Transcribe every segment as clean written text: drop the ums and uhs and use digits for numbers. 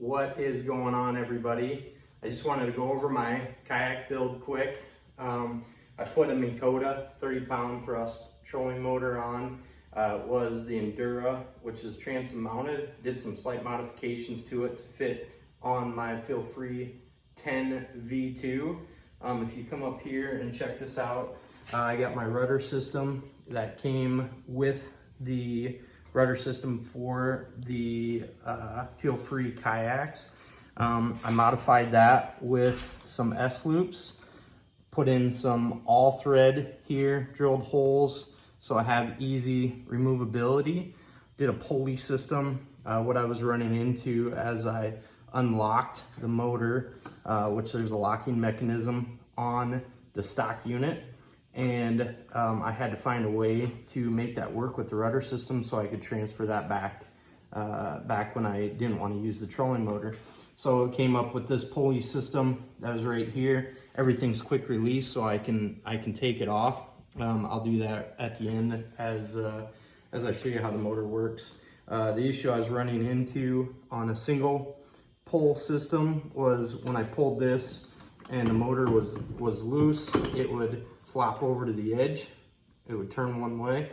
What is going on, everybody? I just wanted to go over my kayak build quick. I put a Minn-Kota 30-pound thrust trolling motor on. It was the Endura, which is transom mounted. Did some slight modifications to it to fit on my Feelfree 10 V2. If you come up here and check this out, I got my rudder system that came with the rudder system for the Feelfree kayaks. I modified that with some S-loops, put in some all thread here, drilled holes so I have easy removability. Did a pulley system, what I was running into as I unlocked the motor, which there's a locking mechanism on the stock unit. And I had to find a way to make that work with the rudder system so I could transfer that back when I didn't want to use the trolling motor. So it came up with this pulley system that was right here. Everything's quick release, so I can take it off. I'll do that at the end as I show you how the motor works. The issue I was running into on a single pull system was when I pulled this and the motor was loose, it would flop over to the edge. It would turn one way.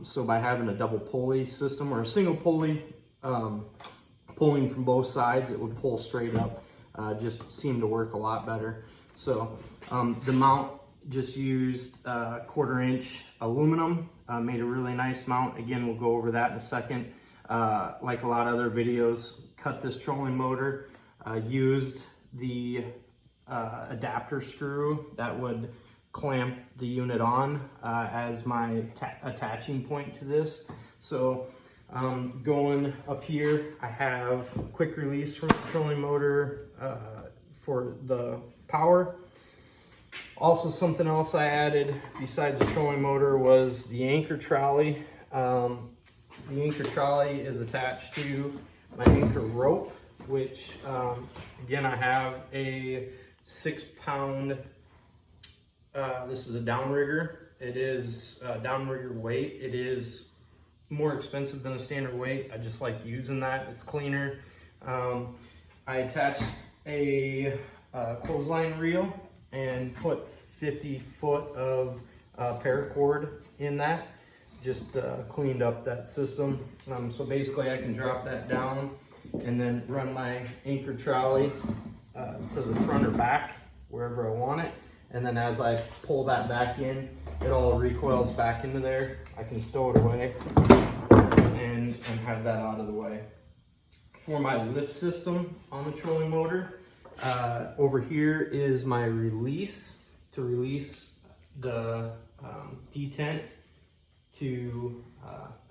So by having a double pulley system or a single pulley, pulling from both sides, it would pull straight up. Just seemed to work a lot better. So the mount just used 1/4 inch aluminum, made a really nice mount. Again, we'll go over that in a second. Like a lot of other videos, cut this trolling motor, used the adapter screw that would clamp the unit on as my attaching point to this. So going up here, I have quick release from the trolling motor for the power. Also, something else I added besides the trolling motor was the anchor trolley. The anchor trolley is attached to my anchor rope, which again, I have a 6-pound, this is a downrigger. It is downrigger weight. It is more expensive than the standard weight. I just like using that. It's cleaner. I attached a clothesline reel and put 50 foot of paracord in that. Just cleaned up that system. So basically I can drop that down and then run my anchor trolley to the front or back, wherever I want it. And then as I pull that back in, it all recoils back into there. I can stow it away and have that out of the way. For my lift system on the trolling motor, over here is my release to release the detent to,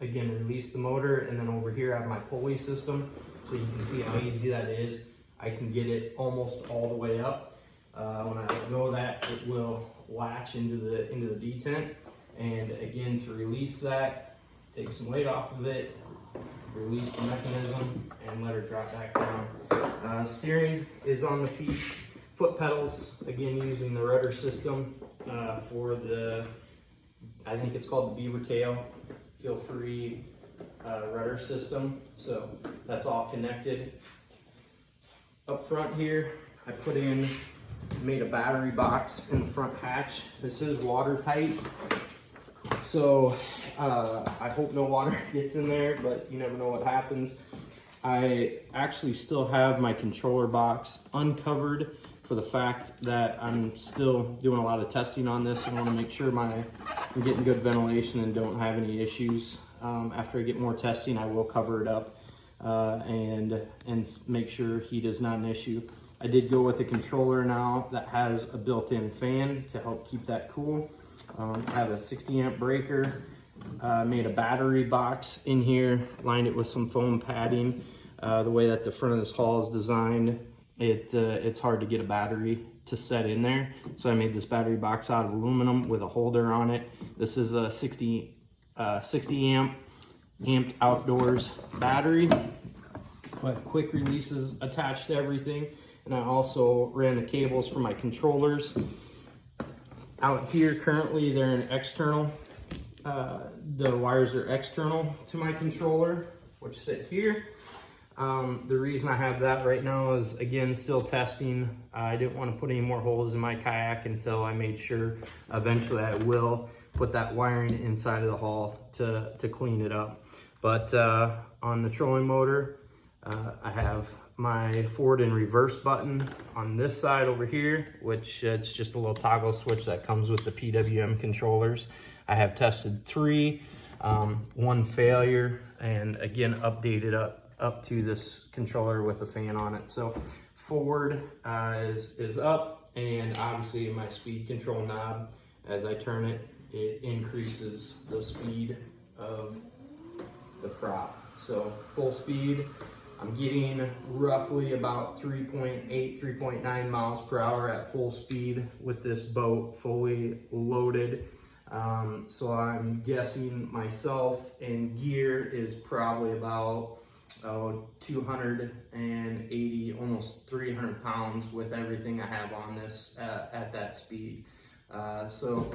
again, release the motor. And then over here I have my pulley system. So you can see how easy that is. I can get it almost all the way up. When I let go of that, it will latch into the detent. And again, to release that, take some weight off of it, release the mechanism, and let her drop back down. Steering is on the feet. Foot pedals, again, using the rudder system for the, I think it's called the beaver tail Feelfree rudder system. So that's all connected. Up front here, I made a battery box in the front hatch. This is watertight, so I hope no water gets in there, but you never know what happens. I actually still have my controller box uncovered for the fact that I'm still doing a lot of testing on this. I want to make sure I'm getting good ventilation and don't have any issues. After I get more testing, I will cover it up and make sure heat is not an issue. I did go with a controller now that has a built-in fan to help keep that cool. I have a 60 amp breaker, made a battery box in here, lined it with some foam padding. The way that the front of this hull is designed, it's hard to get a battery to set in there. So I made this battery box out of aluminum with a holder on it. This is a 60 amped outdoors battery with quick releases attached to everything. And I also ran the cables for my controllers. Out here currently they're an external. The wires are external to my controller, which sits here. The reason I have that right now is, again, still testing. I didn't want to put any more holes in my kayak until I made sure eventually I will put that wiring inside of the hull to clean it up. But on the trolling motor, I have my forward and reverse button on this side over here, which it's just a little toggle switch that comes with the PWM controllers. I have tested 3, 1 failure, and again updated up to this controller with a fan on it. So forward is up, and obviously my speed control knob, as I turn it, it increases the speed of the prop. So full speed, I'm getting roughly about 3.8, 3.9 miles per hour at full speed with this boat fully loaded. So I'm guessing myself in gear is probably about 280, almost 300 pounds with everything I have on this at that speed. So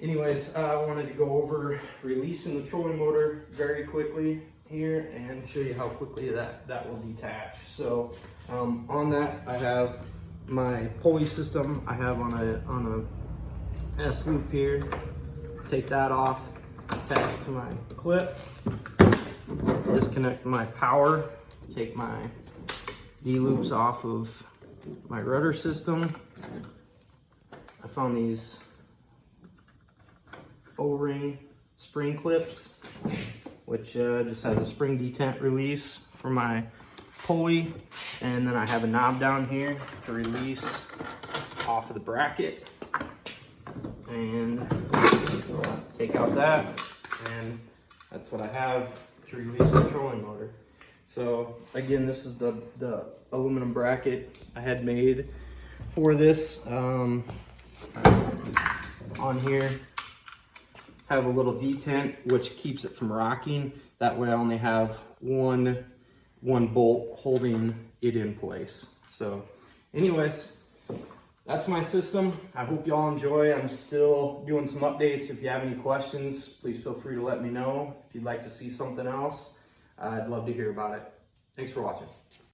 anyways, I wanted to go over releasing the trolling motor very quickly here and show you how quickly that will detach. So on that, I have my pulley system I have on a S loop here. Take that off, attach it to my clip, disconnect my power, take my D-loops off of my rudder system. I found these O-ring spring clips, which just has a spring detent release for my pulley, and then I have a knob down here to release off of the bracket, and take out that, and that's what I have to release the trolling motor. So again, this is the aluminum bracket I had made for this. On here, have a little detent which keeps it from rocking. That way I only have one bolt holding it in place. So anyways, that's my system. I hope y'all enjoy. I'm still doing some updates. If you have any questions, please feel free to let me know. If you'd like to see something else, I'd love to hear about it. Thanks for watching.